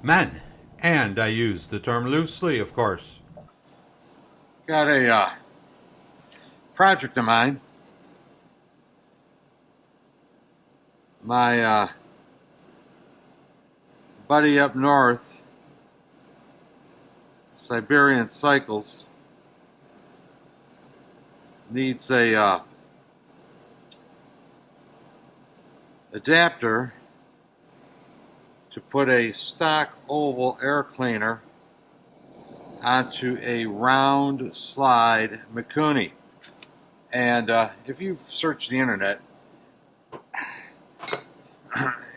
Men, and I use the term loosely, of course. Got a project of mine. My buddy up north, Siberian Cycles, needs a adapter to put a stock oval air cleaner onto a round slide Mikuni. And if you search the internet,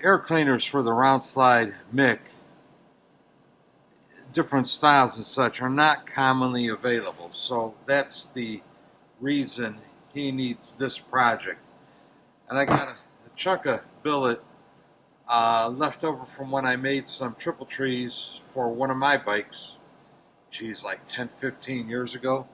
air cleaners for the round slide Mik, different styles and such, are not commonly available. So that's the reason he needs this project. And I got a chunk of billet left over from when I made some triple trees for one of my bikes, geez, like 10, 15 years ago.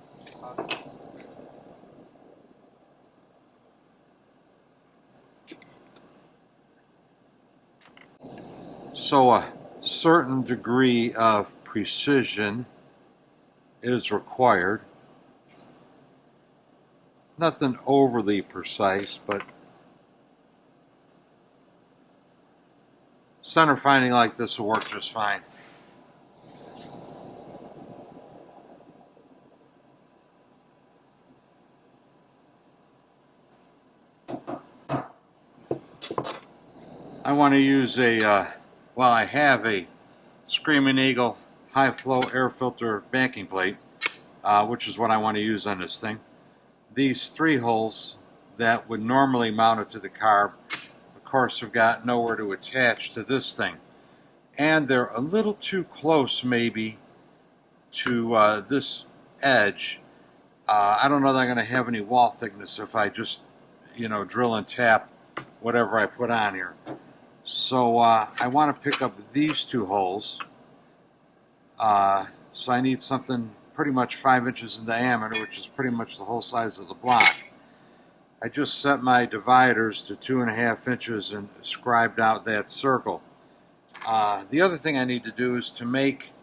So a certain degree of precision is required. Nothing overly precise, but center finding like this will work just fine. I want to use I have a Screaming Eagle high flow air filter banking plate, which is what I want to use on this thing. These 3 holes that would normally mount it to the carb, of course, have got nowhere to attach to this thing. And they're a little too close, maybe, to this edge. I don't know that I'm going to have any wall thickness if I just, drill and tap whatever I put on here. So I want to pick up these 2 holes. So I need something pretty much 5 inches in diameter, which is pretty much the whole size of the block. I just set my dividers to 2.5 inches and scribed out that circle. The other thing I need to do is to make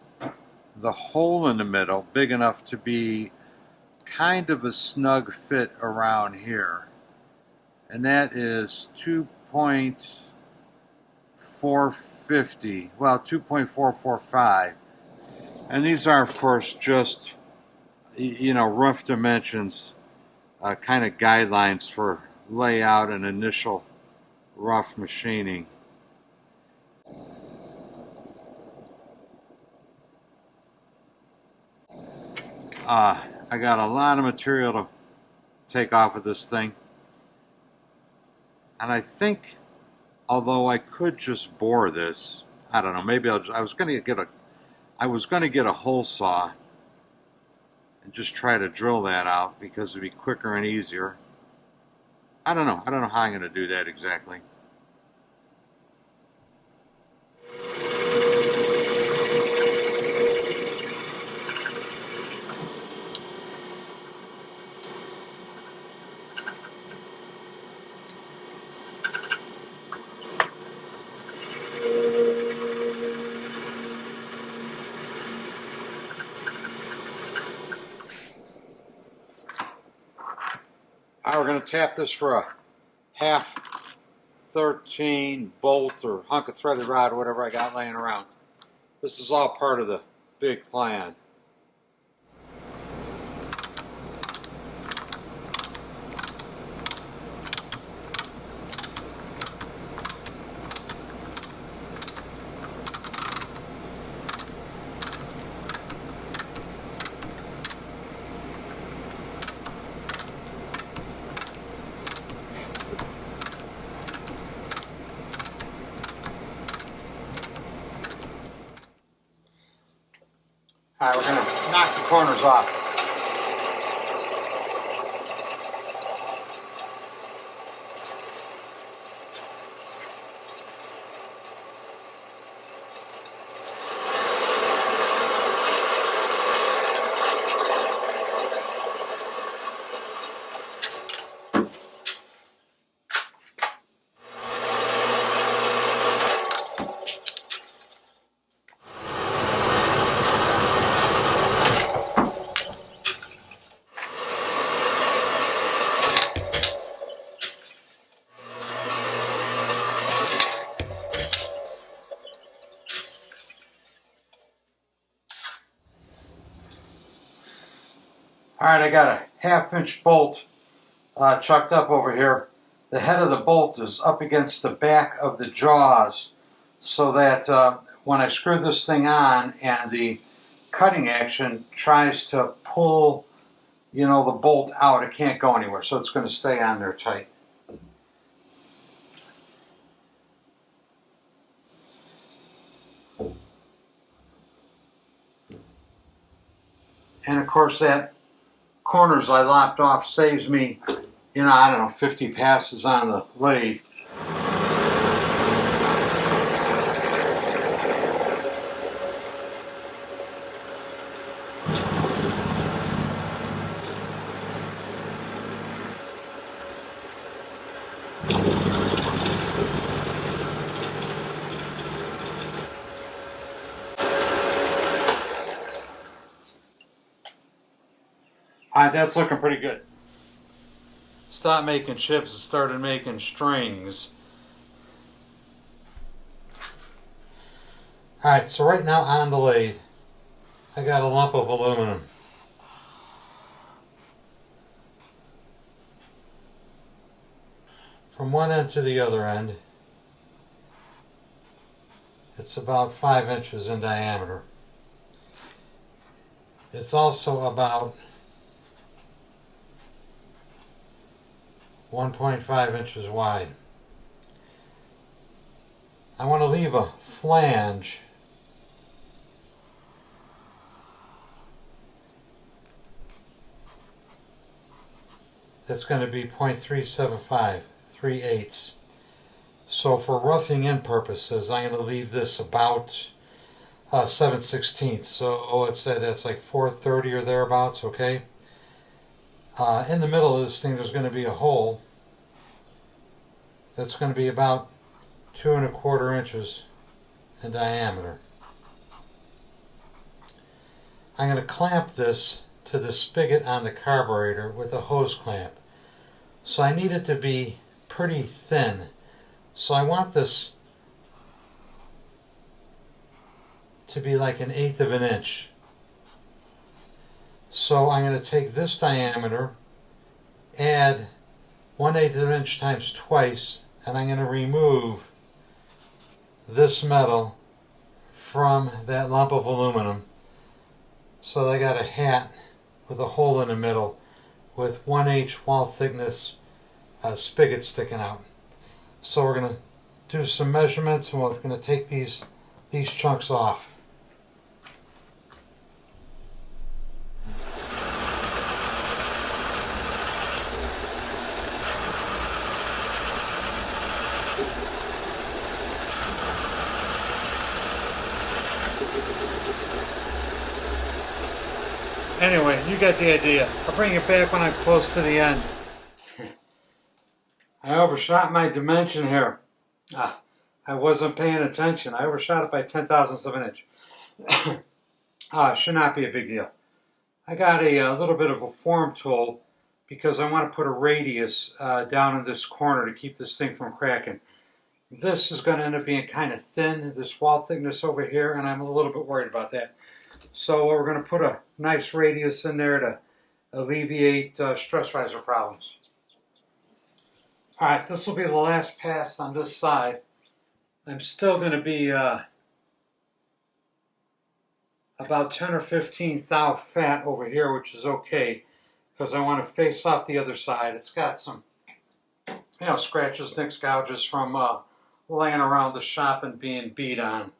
the hole in the middle big enough to be kind of a snug fit around here. And that is 2.450, well, 2.445. And these are, of course, just, rough dimensions, kind of guidelines for layout and initial rough machining. I got a lot of material to take off of this thing. And I think, although I could just bore this, I don't know, maybe I was going to get a hole saw and just try to drill that out because it'd be quicker and easier. I don't know how I'm going to do that exactly. We're going to tap this for a half 13 bolt or hunk of threaded rod or whatever I got laying around. This is all part of the big plan. All right, we're going to knock the corners off. Alright, I got a 1/2 inch bolt chucked up over here. The head of the bolt is up against the back of the jaws so that when I screw this thing on and the cutting action tries to pull, you know, the bolt out, it can't go anywhere, so it's going to stay on there tight. And of course that corners I lopped off saves me, you know, I don't know, 50 passes on the lathe. Alright, that's looking pretty good. Stopped making chips and started making strings. Alright, so right now on the lathe, I got a lump of aluminum. From one end to the other end, it's about 5 inches in diameter. It's also about 1.5 inches wide. I want to leave a flange that's going to be 0.375, 3/8. So for roughing in purposes, I'm going to leave this about 7/16. So let's say that's like 4/30 or thereabouts, okay? In the middle of this thing there's going to be a hole that's going to be about 2 1/4 inches in diameter. I'm going to clamp this to the spigot on the carburetor with a hose clamp. So I need it to be pretty thin. So I want this to be like 1/8 of an inch. So I'm going to take this diameter, add 1/8 of an inch times twice, and I'm going to remove this metal from that lump of aluminum. So I got a hat with a hole in the middle with 1/8 wall thickness spigot sticking out. So we're going to do some measurements and we're going to take these chunks off. Anyway, you got the idea. I'll bring it back when I'm close to the end. I overshot my dimension here. I wasn't paying attention. I overshot it by 0.10 of an inch. Should not be a big deal. I got a little bit of a form tool because I want to put a radius down in this corner to keep this thing from cracking. This is going to end up being kind of thin, this wall thickness over here, and I'm a little bit worried about that. So we're going to put a nice radius in there to alleviate stress riser problems. Alright, this will be the last pass on this side. I'm still going to be about 10 or 15 thou fat over here, which is okay, because I want to face off the other side. It's got some, you know, scratches, nicks, gouges from laying around the shop and being beat on.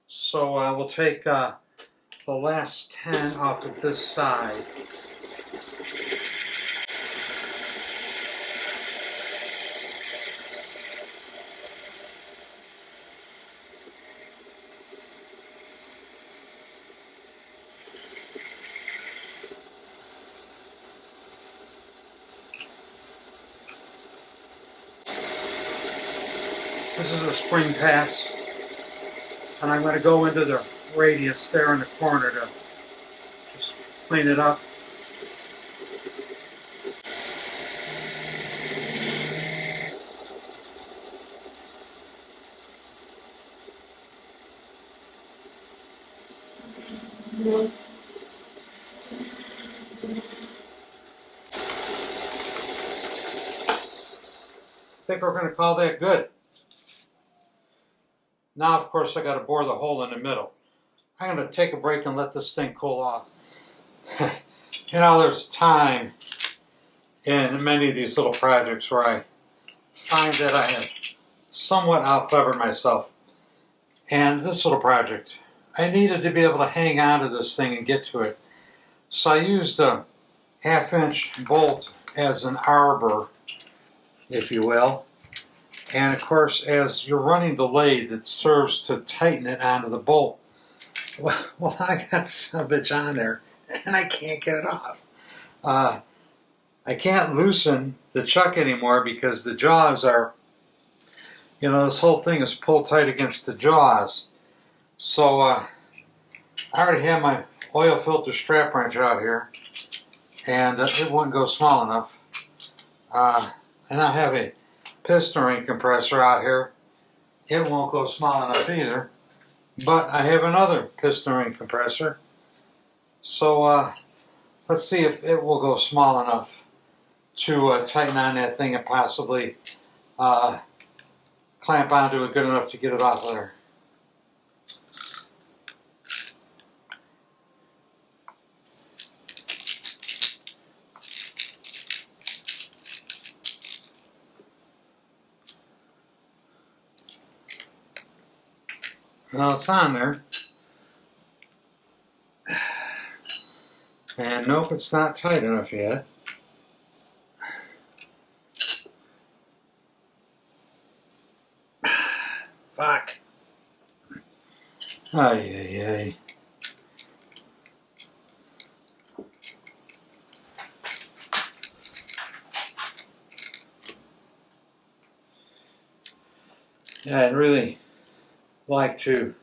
So we'll take the last 10 off of this side. This is a spring pass, and I'm going to go into the radius there in the corner to just clean it up. think we're going to call that good. Now, of course, I got to bore the hole in the middle. I'm going to take a break and let this thing cool off. You know, there's time in many of these little projects where I find that I have somewhat out-clevered myself. And this little project, I needed to be able to hang on to this thing and get to it. So I used a 1/2-inch bolt as an arbor, if you will. And of course, as you're running the lathe, it serves to tighten it onto the bolt. Well, I got some bitch on there, and I can't get it off. I can't loosen the chuck anymore because the jaws are, you know, this whole thing is pulled tight against the jaws. So I already have my oil filter strap wrench out here, and it wouldn't go small enough. And I have a piston ring compressor out here. It won't go small enough either. But I have another piston ring compressor. So let's see if it will go small enough to tighten on that thing and possibly clamp onto it good enough to get it off of there. Well, it's on there. And nope, it's not tight enough yet. Fuck. Ay, ay, ay. Yeah, I'd really like to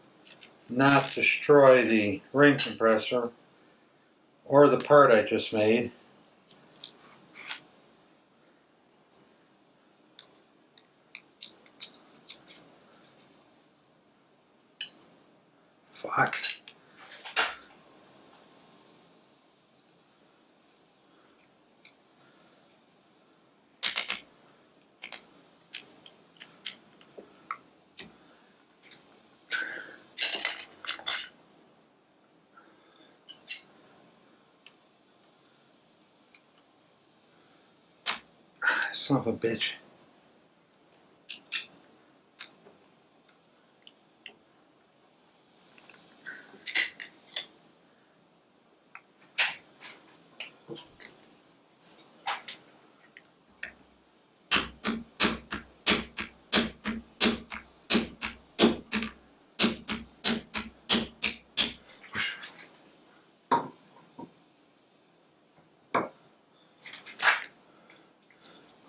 not destroy the ring compressor or the part I just made. Fuck. Son of a bitch.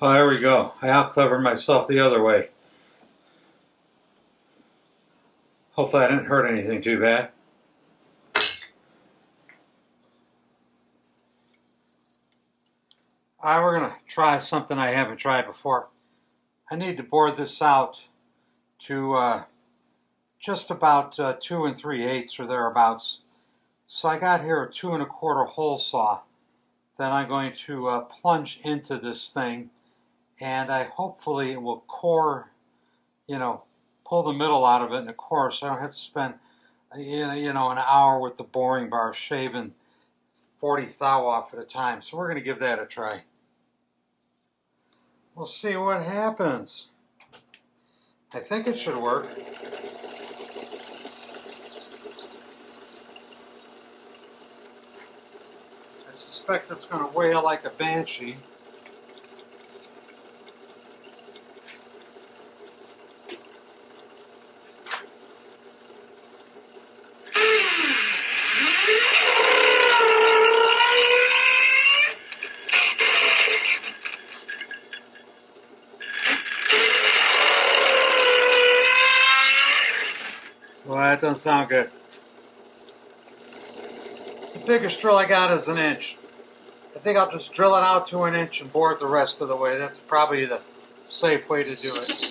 Oh, there we go. I out-clevered myself the other way. Hopefully I didn't hurt anything too bad. Alright, we're going to try something I haven't tried before. I need to bore this out to just about 2 3/8 or thereabouts. So I got here a 2 1/4 hole saw that I'm going to plunge into this thing, and hopefully it will core, you know, pull the middle out of it in the core, so I don't have to spend you know, an hour with the boring bar shaving 40 thou off at a time. So we're going to give that a try. We'll see what happens. I think it should work. I suspect it's going to wail like a banshee. Well, that doesn't sound good. The biggest drill I got is 1 inch. I think I'll just drill it out to 1 inch and bore it the rest of the way. That's probably the safe way to do it.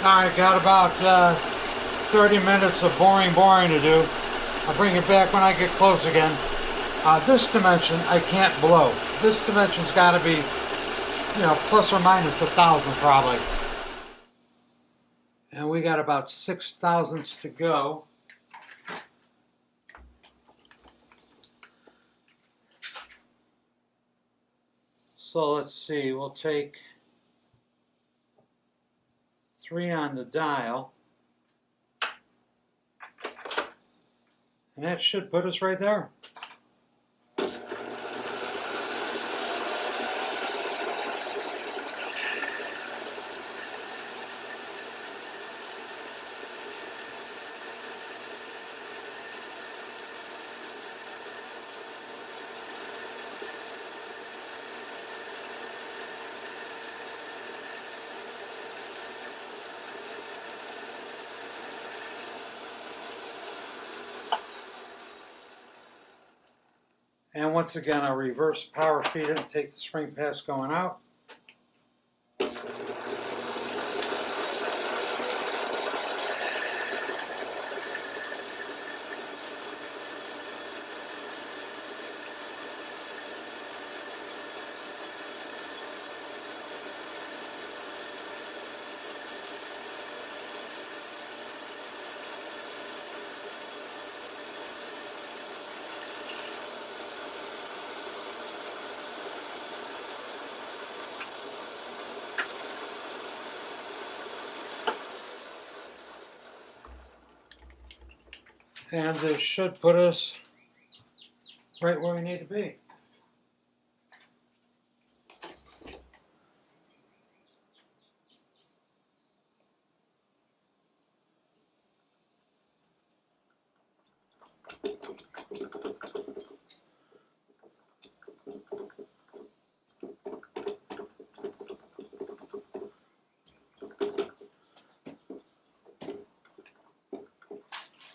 Alright, got about 30 minutes of boring to do. I'll bring it back when I get close again. This dimension I can't blow. This dimension's got to be, you know, plus or minus 1,000 probably. And we got about 6 thousandths to go. So let's see, we'll take 3 on the dial. And that should put us right there. And once again, I'll reverse power feed it and take the spring pass going out. And this should put us right where we need to be.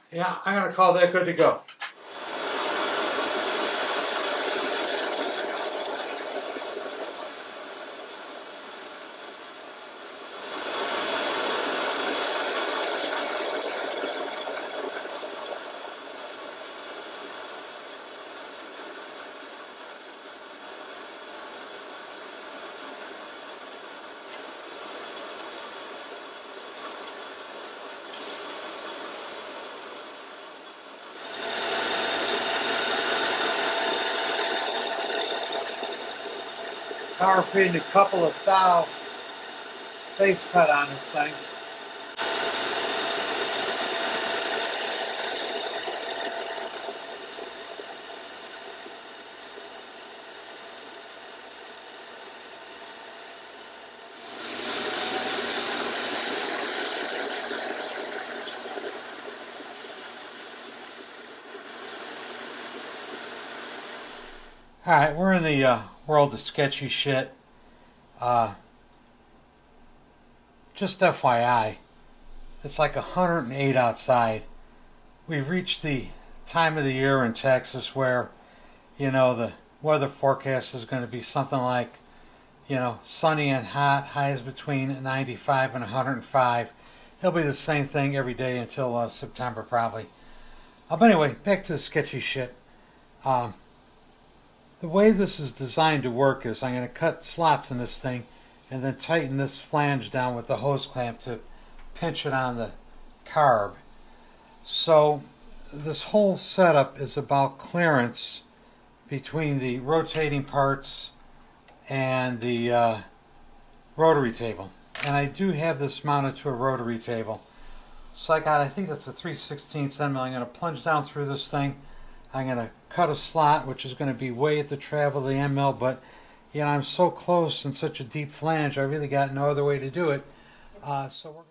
Yeah, I'm going to call that good to go. Power feeding a couple of thou face cut on this thing. Alright, we're in the world of sketchy shit. Just FYI, it's like 108 outside. We've reached the time of the year in Texas where, you know, the weather forecast is going to be something like, you know, sunny and hot, highs between 95 and 105. It'll be the same thing every day until September probably. But anyway, back to the sketchy shit. The way this is designed to work is I'm going to cut slots in this thing and then tighten this flange down with the hose clamp to pinch it on the carb. So this whole setup is about clearance between the rotating parts and the rotary table. And I do have this mounted to a rotary table. So I think that's a 3/16 end mill. I'm going to plunge down through this thing. I'm going to cut a slot, which is going to be way at the travel of the end mill, but you know, I'm so close and such a deep flange, I really got no other way to do it. So we're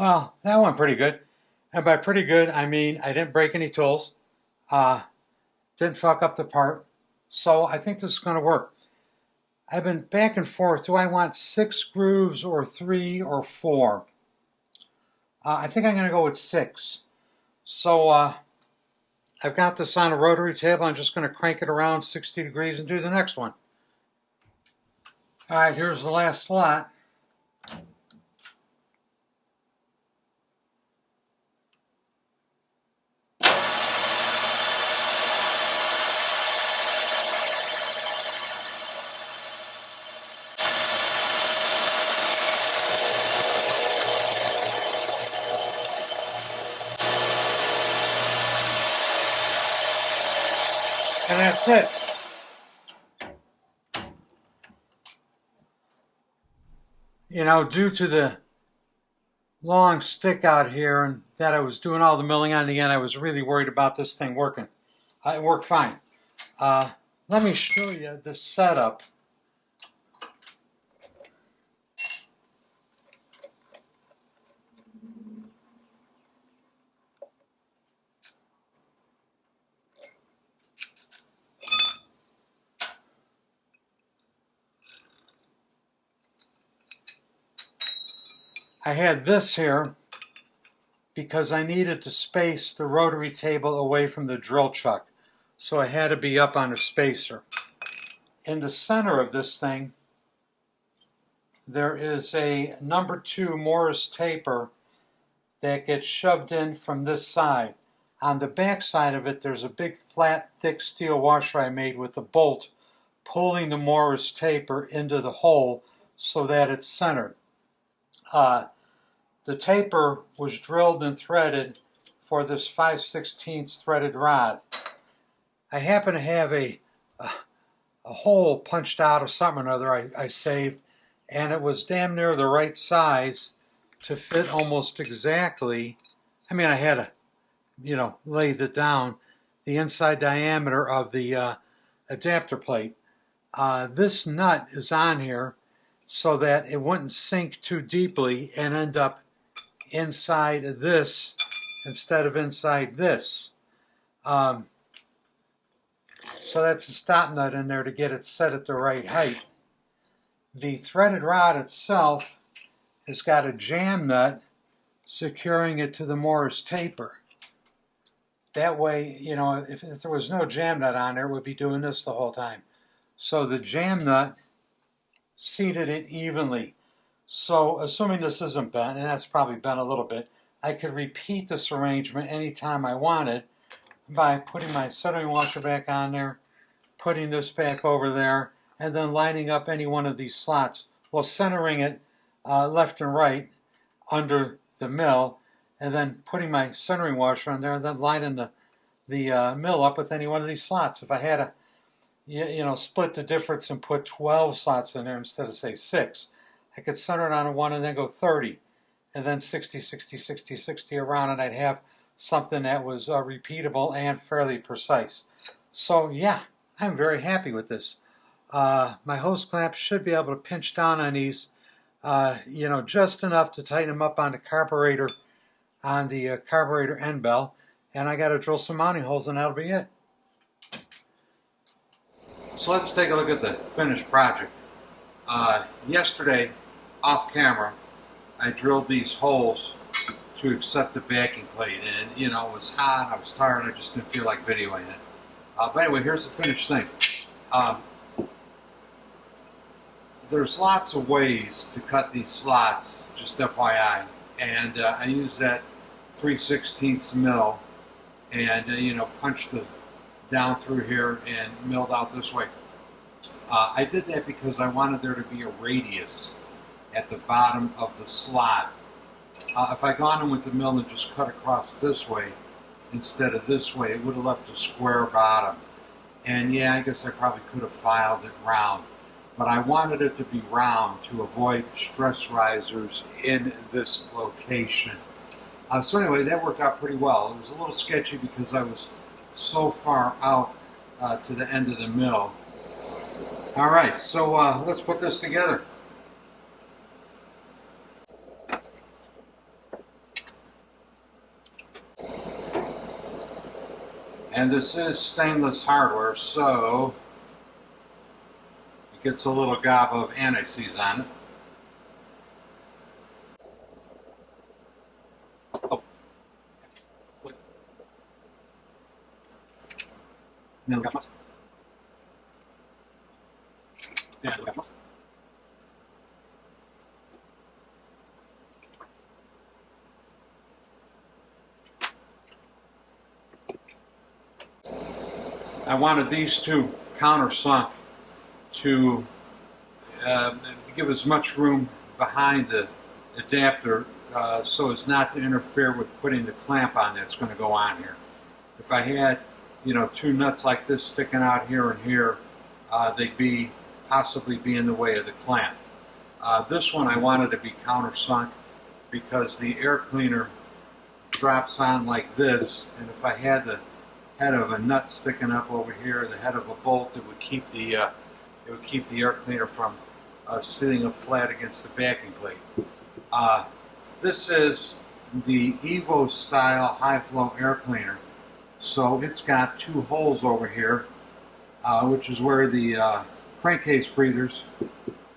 Well, that went pretty good. And by pretty good, I mean I didn't break any tools, didn't fuck up the part, so I think this is going to work. I've been back and forth. Do I want 6 grooves or 3 or 4? I think I'm going to go with 6. So I've got this on a rotary table. I'm just going to crank it around 60 degrees and do the next one. All right, here's the last slot. And that's it. You know, due to the long stick out here and that I was doing all the milling on the end, I was really worried about this thing working. It worked fine. Let me show you the setup. I had this here because I needed to space the rotary table away from the drill chuck. So I had to be up on a spacer. In the center of this thing, there is a number 2 Morris taper that gets shoved in from this side. On the back side of it, there's a big flat, thick steel washer I made with a bolt pulling the Morris taper into the hole so that it's centered. The taper was drilled and threaded for this 5/16 threaded rod. I happen to have a hole punched out of something or other I saved, and it was damn near the right size to fit almost exactly. I mean, I had to, you know, lathe it down, the inside diameter of the adapter plate. This nut is on here so that it wouldn't sink too deeply and end up inside this instead of inside this. So that's a stop nut in there to get it set at the right height. The threaded rod itself has got a jam nut securing it to the Morris taper. That way, you know, if there was no jam nut on there, it would be doing this the whole time. So the jam nut seated it evenly. So assuming this isn't bent, and that's probably bent a little bit, I could repeat this arrangement anytime I wanted by putting my soldering washer back on there, putting this back over there, and then lining up any one of these slots. Well, centering it left and right under the mill, and then putting my centering washer on there, and then lining the mill up with any one of these slots. If I had to, you know, split the difference and put 12 slots in there instead of, say, 6, I could center it on one and then go 30, and then 60, 60, 60, 60 around, and I'd have something that was repeatable and fairly precise. So yeah, I'm very happy with this. My hose clamp should be able to pinch down on these, you know, just enough to tighten them up on the carburetor, end bell, and I got to drill some mounting holes, and that'll be it. So let's take a look at the finished project. Yesterday, off camera, I drilled these holes to accept the backing plate, and you know, it was hot, I was tired, I just didn't feel like videoing it. But anyway, here's the finished thing. There's lots of ways to cut these slots, just FYI, and I use that 3/16 mil and you know, punched the down through here and milled out this way. I did that because I wanted there to be a radius at the bottom of the slot. If I gone in with the mill and just cut across this way instead of this way, it would have left a square bottom. And yeah, I guess I probably could have filed it round. But I wanted it to be round to avoid stress risers in this location. So anyway, that worked out pretty well. It was a little sketchy because I was so far out to the end of the mill. All right, so let's put this together. And this is stainless hardware, so it gets a little gob of anti-seize on it. Oh. Then we got plus. And we got plus. I wanted these two countersunk to give as much room behind the adapter so as not to interfere with putting the clamp on that's going to go on here. If I had, you know, two nuts like this sticking out here and here, they'd possibly be in the way of the clamp. This one I wanted to be countersunk because the air cleaner drops on like this, and if I had the head of a nut sticking up over here, the head of a bolt, it would keep the air cleaner from sitting up flat against the backing plate. This is the Evo style high flow air cleaner, so it's got two holes over here, which is where the crankcase breathers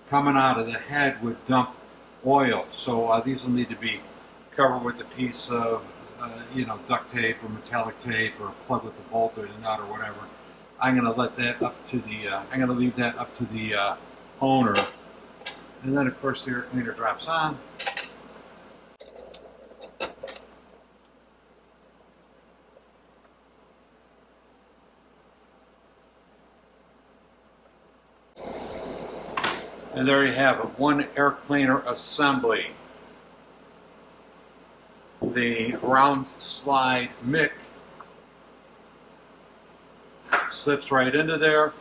coming out of the head would dump oil. So these will need to be covered with a piece of you know, duct tape or metallic tape, or plug with a bolt or a nut or whatever. I'm going to let that up to the. I'm going to leave that up to the owner, and then of course the air cleaner drops on. And there you have it, one air cleaner assembly. The round slide Mik slips right into there.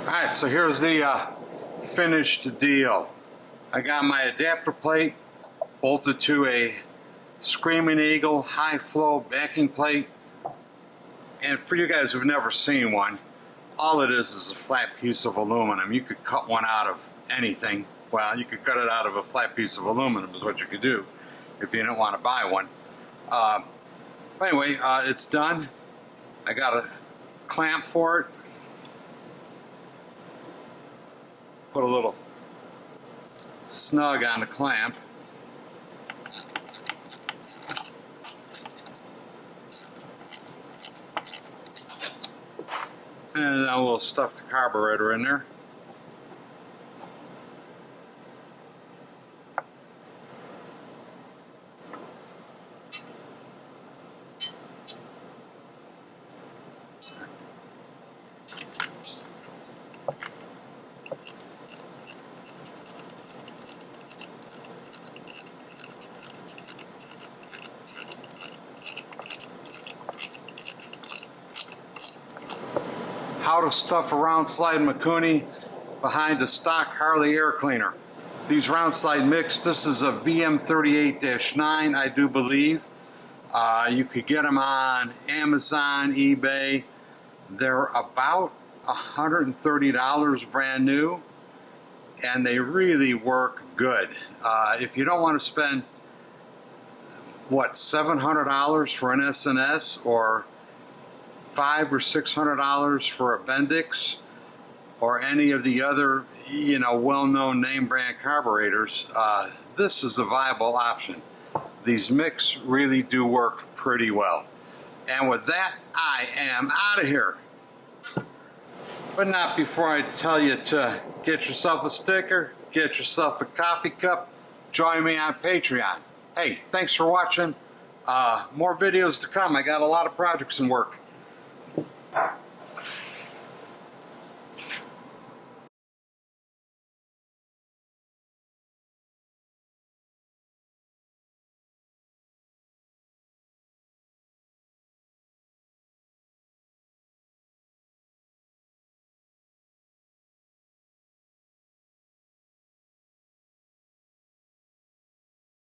Alright, so here's the finished deal. I got my adapter plate bolted to a Screaming Eagle high flow backing plate. And for you guys who've never seen one, all it is a flat piece of aluminum. You could cut one out of anything. Well, you could cut it out of a flat piece of aluminum is what you could do if you didn't want to buy one. But anyway, it's done. I got a clamp for it. Put a little snug on the clamp. And then we'll stuff the carburetor in there. How to stuff a round slide Mikuni behind a stock Harley air cleaner. These round slide Miks, this is a VM38-9, I do believe. You could get them on Amazon, eBay. They're about $130 brand new, and they really work good. If you don't want to spend, what, $700 for an SNS, or $500 or $600 for a Bendix, or any of the other, you know, well-known name brand carburetors, this is a viable option. These Miks really do work pretty well. And with that, I am out of here. But not before I tell you to get yourself a sticker, get yourself a coffee cup, join me on Patreon. Hey, thanks for watching. More videos to come. I got a lot of projects in work.